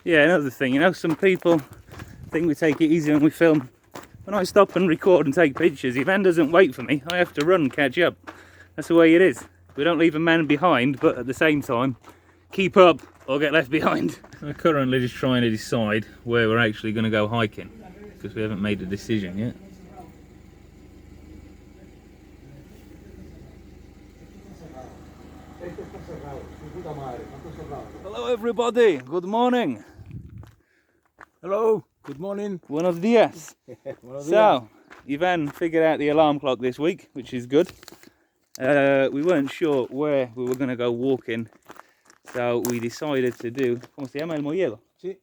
Yeah, another thing, you know, some people think we take it easy when we film. When I stop and record and take pictures, Ivan doesn't wait for me. I have to run and catch up. That's the way it is. We don't leave a man behind, but at the same time, keep up or get left behind. We're currently just trying to decide where we're actually going to go hiking, because we haven't made a decision yet. Hello everybody, good morning. Hello, good morning. Buenos dias. Buenos So, Ivan figured out the alarm clock this week, which is good. We weren't sure where we were going to go walking, so we decided to do, ¿cómo se llama? El Molledo. Sí.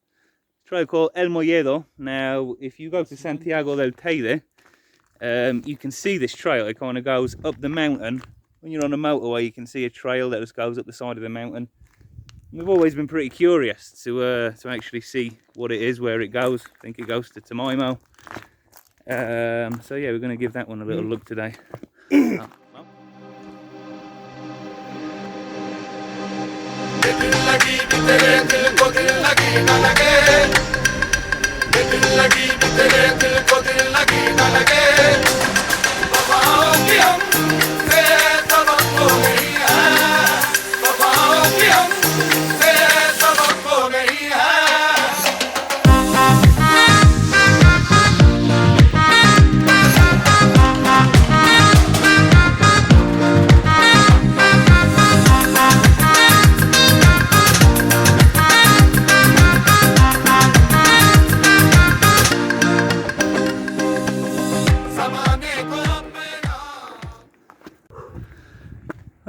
Trail called El Molledo. Now, if you go to Santiago del Teide, you can see this trail. It kind of goes up the mountain. When you're on a motorway, you can see a trail that just goes up the side of the mountain. We've always been pretty curious to actually see what it is, where it goes. I think it goes to Tamaimo. So yeah, we're going to give that one a little look today.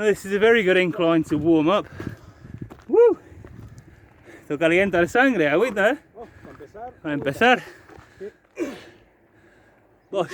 This is a very good incline to warm up. Woo! Esto calienta la sangre, agüita, ¿eh? Oh, Para empezar. Dos.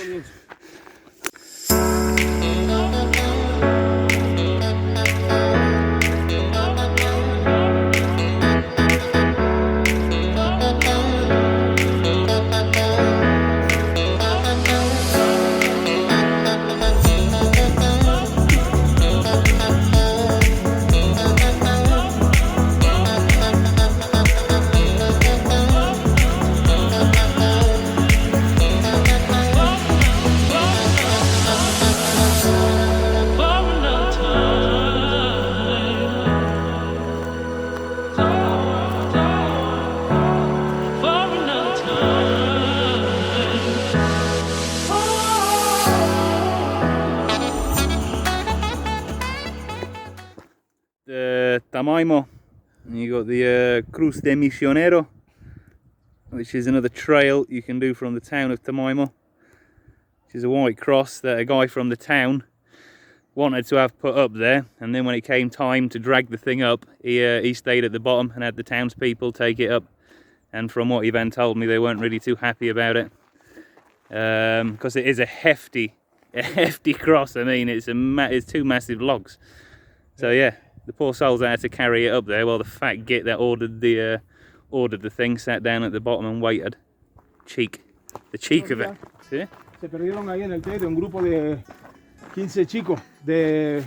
The Tamaimo, and you got the Cruz de Misionero, which is another trail you can do from the town of Tamaimo, which is a white cross that a guy from the town wanted to have put up there, and then when it came time to drag the thing up, he stayed at the bottom and had the townspeople take it up, and from what Ivan told me, they weren't really too happy about it, because it is a hefty cross. I mean, it's two massive logs, so yeah. The poor souls that had to carry it up there, while the fat git that ordered the thing sat down at the bottom and waited. The cheek of it. ¿Sí? Se perdieron ahí en el teide un grupo de 15 chicos de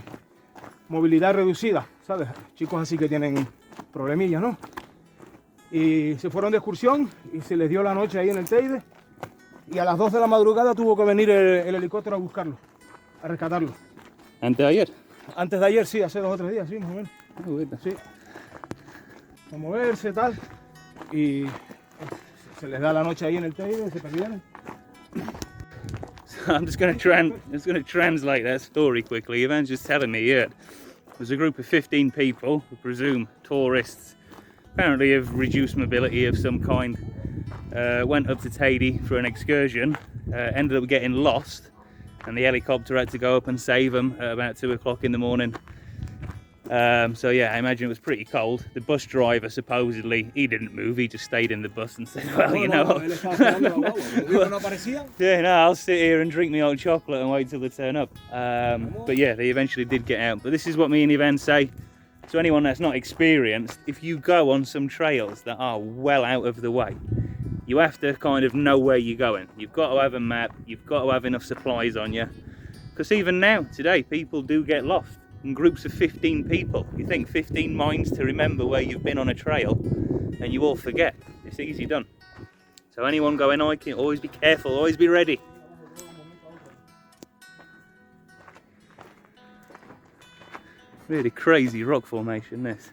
movilidad reducida, ¿sabes? Chicos así que tienen problemillas, ¿no? Y se fueron de excursión y se les dio la noche ahí en el teide, y a las 2 de la madrugada tuvo que venir el helicóptero a buscarlo, a rescatarlo. ¿Antes de ayer? Antes de ayer, sí, hace 2 o 3 días, sí, más o menos. Sí. A moverse, tal. Y se les da la noche ahí en el teide, se perdieron. I'm just going to translate that story quickly. Ivan's just telling me, yeah, there's a group of 15 people, we presume tourists, apparently of reduced mobility of some kind, went up to Teide for an excursion, ended up getting lost, and the helicopter had to go up and save them at about 2 o'clock in the morning. So yeah, I imagine it was pretty cold. The bus driver, supposedly, he didn't move, he just stayed in the bus and said, well, you know, yeah, no, I'll sit here and drink my old chocolate and wait till they turn up. But yeah, they eventually did get out. But this is what me and Ivan say to anyone that's not experienced: if you go on some trails that are well out of the way, you have to kind of know where you're going. You've got to have a map, you've got to have enough supplies on you. Because even now, today, people do get lost in groups of 15 people. You think 15 minds to remember where you've been on a trail, and you all forget. It's easy done. So anyone going hiking, always be careful, always be ready. Really crazy rock formation, this.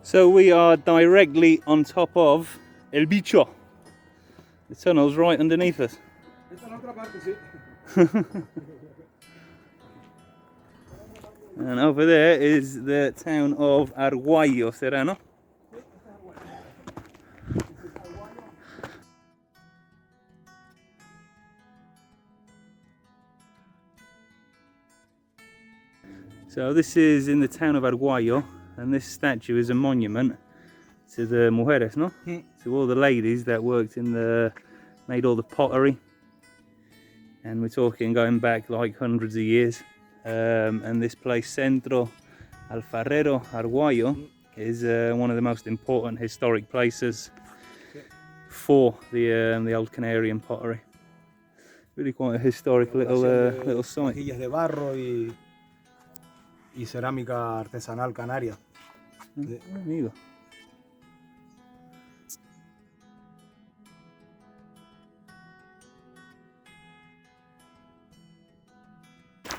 So we are directly on top of El Bicho. The tunnel's right underneath us. And over there is the town of Arguayo, Serrano. So this is in the town of Arguayo, and this statue is a monument to the mujeres, no? To all the ladies that worked in made all the pottery. And we're talking going back like hundreds of years. And this place, Centro Alfarero Arguayo, is one of the most important historic places for the old Canarian pottery. Really quite a historic little site. Vajillas de barro y cerámica artesanal canaria. Amigo.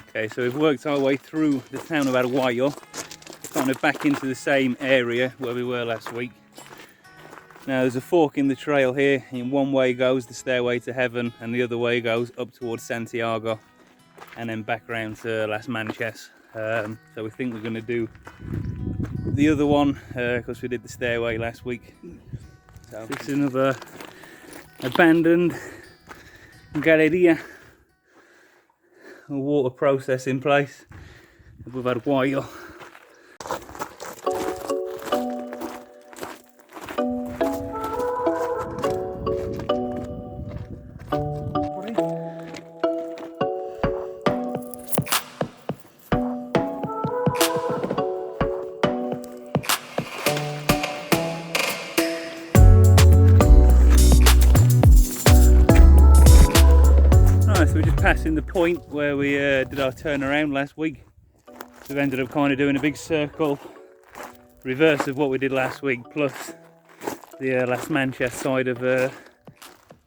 Okay, so we've worked our way through the town of Arguayo, kind of back into the same area where we were last week. Now there's a fork in the trail here. In one way goes the stairway to heaven, and the other way goes up towards Santiago, and then back round to Lasmanchas. So we think we're going to do the other one because we did the stairway last week. So this is another abandoned galleria, a water processing place above Arguayo. So we're just passing the point where we did our turnaround last week. So we've ended up kind of doing a big circle, reverse of what we did last week, plus the Lasmanchas side of the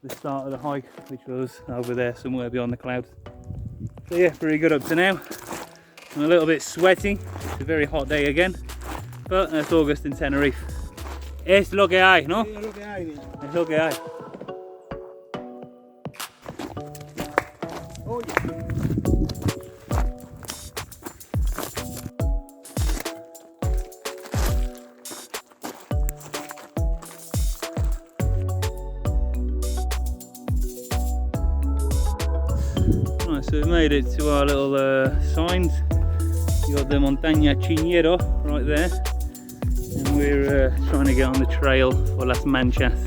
start of the hike, which was over there somewhere beyond the clouds. So yeah, pretty good up to now. I'm a little bit sweaty. It's a very hot day again, but it's August in Tenerife. Es lo que hay, ¿no? Sí, es lo que hay. Es lo que hay. Right, so we've made it to our little signs. You got the Montaña Chiñero right there, and we're trying to get on the trail for Lasmanchas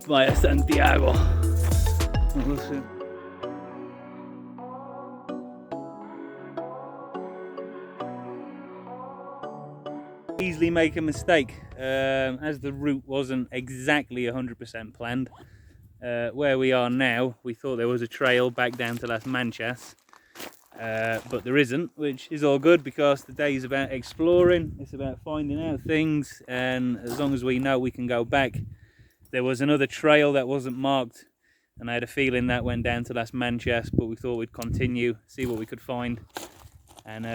via Santiago. Easily make a mistake as the route wasn't exactly 100% planned. Where we are now, we thought there was a trail back down to Lasmanchas, but there isn't, which is all good because the day is about exploring, it's about finding out things, and as long as we know we can go back. There was another trail that wasn't marked, and I had a feeling that went down to Lasmanchas, but we thought we'd continue, see what we could find. And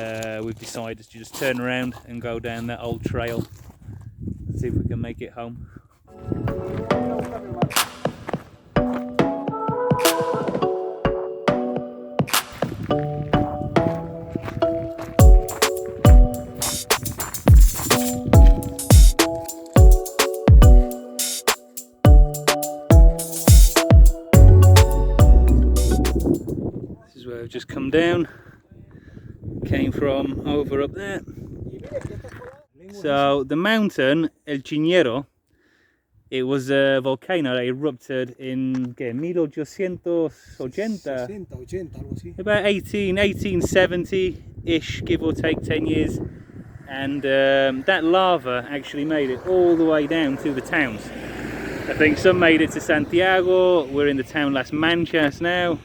we've decided to just turn around and go down that old trail and see if we can make it home. This is where we've just come down. Came from over up there. So the mountain El Chiñero It was a volcano that erupted in 1880, 60, 80, algo así. about 1870-ish, give or take 10 years. And that lava actually made it all the way down to the towns. I think some made it to Santiago. We're in the town Lasmanchas now.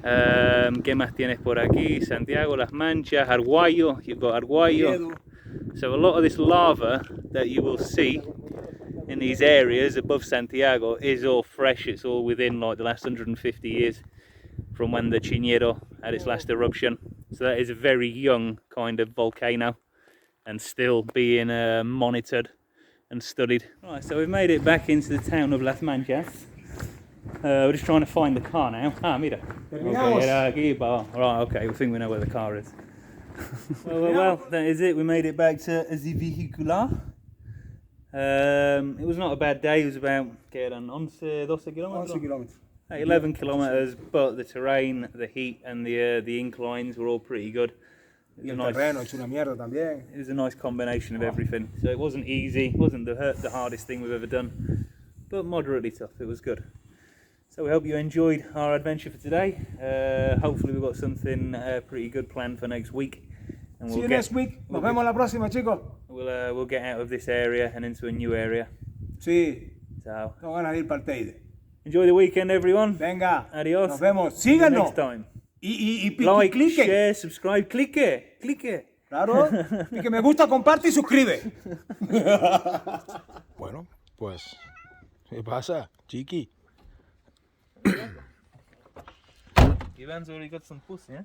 ¿Qué más tienes por aquí? Santiago, Lasmanchas, Arguello. You've got Arguello. So a lot of this lava that you will see in these areas above Santiago is all fresh. It's all within like the last 150 years from when the Chiñero had its last eruption. So that is a very young kind of volcano and still being monitored and studied. Right, so we've made it back into the town of Lasmanchas. We're just trying to find the car now. Ah, mira. Okay, aquí, right, okay, we think we know where the car is. well, that is it. We made it back to the vehicular. It was not a bad day. It was about 11, 12 kilometers. 11 kilómetros. 11 kilometers, but the terrain, the heat, and the inclines were all pretty good. Y el terreno es una mierda también. It was a nice combination of everything. So it wasn't easy. It wasn't the hardest thing we've ever done, but moderately tough. It was good. So we hope you enjoyed our adventure for today. Hopefully we've got something pretty good planned for next week. And See you next week. Nos vemos la próxima, chicos. We'll get out of this area and into a new area. Sí. So Tengo ganas de ir para el Teide. enjoy the weekend, everyone. Venga. Adios. Nos vemos. See you Síganos. next time. Y Like, cliquen. share, subscribe, clique. Claro. Y que me gusta, comparte y suscribe. Bueno, pues, ¿qué pasa, chiqui? Ivan's already got some pussy, eh?